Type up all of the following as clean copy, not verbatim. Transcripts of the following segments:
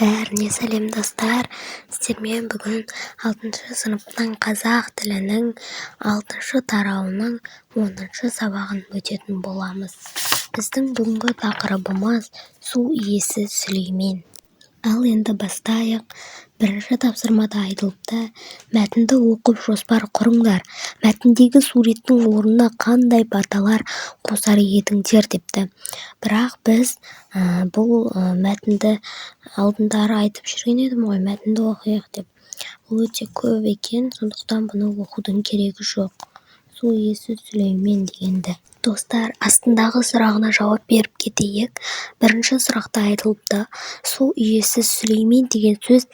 Бәріне сәлем достар. Сіздермен бүгін 6 сыныптың қазақ тілінің 6 тарауының 10 сабағын өтетін боламыз. Біздің бүгінгі тақырыбымыз су иесі Сүлеймен. Ал енді бастайық. Бірінші тапсырмада айтылыпты: мәтінді оқып жоспар құрыңдар. Мәтіндегі суреттің орнына қандай баталар қосар едіңдер депті. Бірақ біз бұл мәтінді алдындары айтып жүрген едім ғой, мәтінді оқиық деп. Ол өте көп екен, сондықтан бұны оқудың керегі жоқ. Су иесі Сүлеймен дегенді. Достар, астындағы сұрағына жауап беріп кетейік. Бірінші сұрақта айтылыпты: су иесі Сүлеймен деген сөз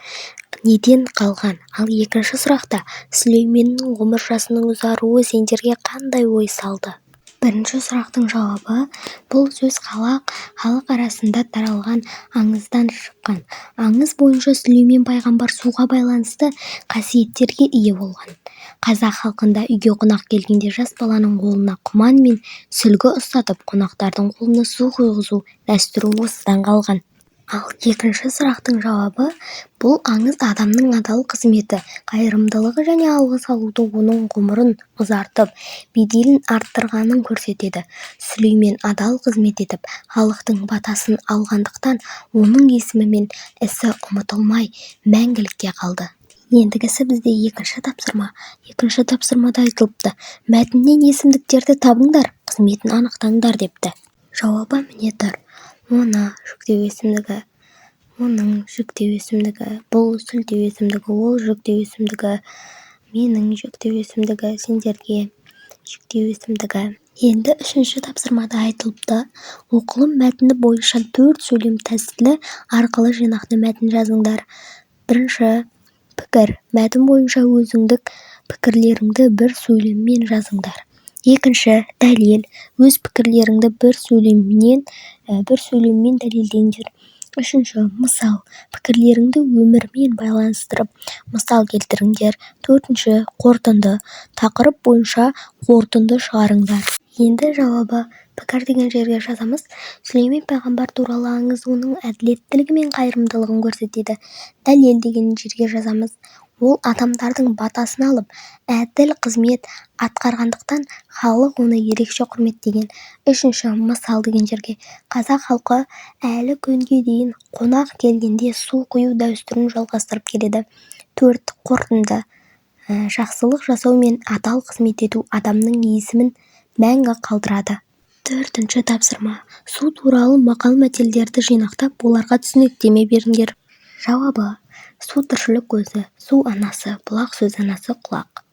неден қалған? Ал екінші сұрақта: Сүлейменнің ғұмыр жасының ұзаруы сендерге қандай ой салды? Бірінші сұрақтың жауабы: бұл сөз халық арасында таралған аңыздан шыққан. Аңыз бойынша Сүлеймен пайғамбар суға байланысты қасиеттерге ие болған. Қазақ халқында үйге қонақ келгенде жас баланың қолына құман мен сүлгі ұстатып, қонақтардың қолына су құйғызу дәстүрі осыдан қалған. Ал екінші сұрақтың жауабы: бұл аңыз адамның адал қызметі, қайырымдылығы және алғыс алуды, оның ғұмырын ұзартып, беделін арттырғанын көрсетеді. Сүлеймен адал қызмет етіп, халықтың батасын алғандықтан оның есімі мен ісі ұмытылмай, мәңгілікке қалды. Ендігісі бізде екінші тапсырма. Екінші тапсырмада айтылыпты: мәтіннен есімдіктерді табыңдар, қызметін анықтаңдар депті. Жауабы міне тұр. Оны жүктеу есімдігі, оның жүктеу есімдігі, бұл сілтеу есімдігі, ол жүктеу есімдігі, менің жүктеу есімдігі, сендерге жүктеу есімдігі. Енді үшінші тапсырмада айтылыпты: оқылым мәтіні бойынша 4 сөйлем тәсілі арқылы жинақты мәтін жазыңдар. Бірінші пікір. Мәтін бойынша өзіңдік пікірлеріңді бір сөйлеммен жазыңдар. Екінші дәлел. Өз пікірлеріңді бір сөйлеммен дәлелдеңдер. Үшінші мысал. Пікірлеріңді өмірмен байланыстырып мысал келтіріңдер. Төртінші қорытынды. Тақырып бойынша қорытынды шығарыңдар. Енді жауабы: пікір деген жерге жазамыз. Сүлеймен пайғамбар туралы аңыз оның әділеттілігі мен қайырымдылығын көрсетеді. Дәлел деген жерге жазамыз. Ол адамдардың батасын алып, әділ қызмет атқарғандықтан халық оны ерекше құрметтеген. Үшінші мысал деген жерге: қазақ халқы әлі күнге дейін қонақ келгенде су құю дәстүрін жалғастырып келеді. 4 қорытынды. Жақсылық жасау мен адал қызмет ету адамның есімін мәңгі қалдырады. Төртінші тапсырма. Су туралы мақал-мәтелдерді жинақтап, оларға түсініктеме беріңдер. Жауабы: су тіршілік көзі, су анасы, бұлақ сөз анасы құлақ.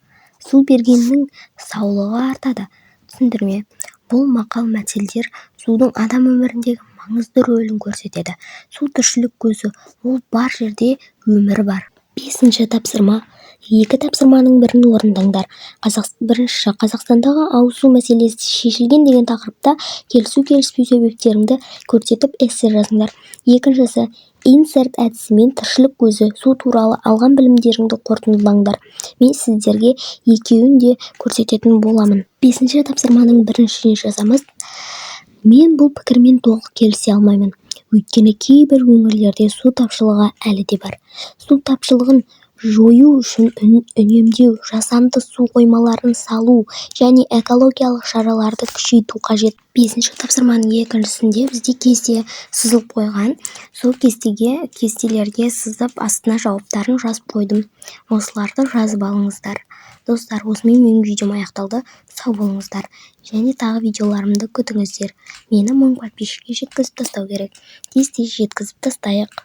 Су бергеннің саулығы артады. Түсіндірме. Бұл мақал-мәтелдер судың адам өміріндегі маңызды рөлін көрсетеді. Су тіршілік көзі, ол бар жерде өмір бар. Бесінші тапсырма. 2 тапсырманың бірін орындаңдар. Бірінші, Қазақстандағы ауыз су мәселесі шешілген деген тақырыпта келісу-келіспеу себептеріңді көрсетіп эссе жазыңдар. Екіншісі, инсерт әдісімен тіршілік көзі, су туралы алған білімдеріңді қорытындылаңдар. Мен сіздерге екеуін де көрсететін боламын. 5-ші тапсырманың біріншіне жазамыз: мен бұл пікірмен толық келісе алмаймын. Өйткені кейбір өңірлерде су тапшылығы әлі де бар. Су тапшылығын жою үшін үнемдеу, жасанды су қоймаларын салу және экологиялық шараларды күшейту қажет. 5-ші тапсырманың екіншісінде бізде кесте сызылып қойған. Сол кестелерге сызып астына жауаптарын жазып қойдым. Осыларды жазып алыңыздар. Достар, осымен менің видеом аяқталды. Сау болыңыздар. Және тағы видеоларымды күтіңіздер. Мені 1000 подписчикке жеткізіп тастау керек. Тез жеткізіп тастайық.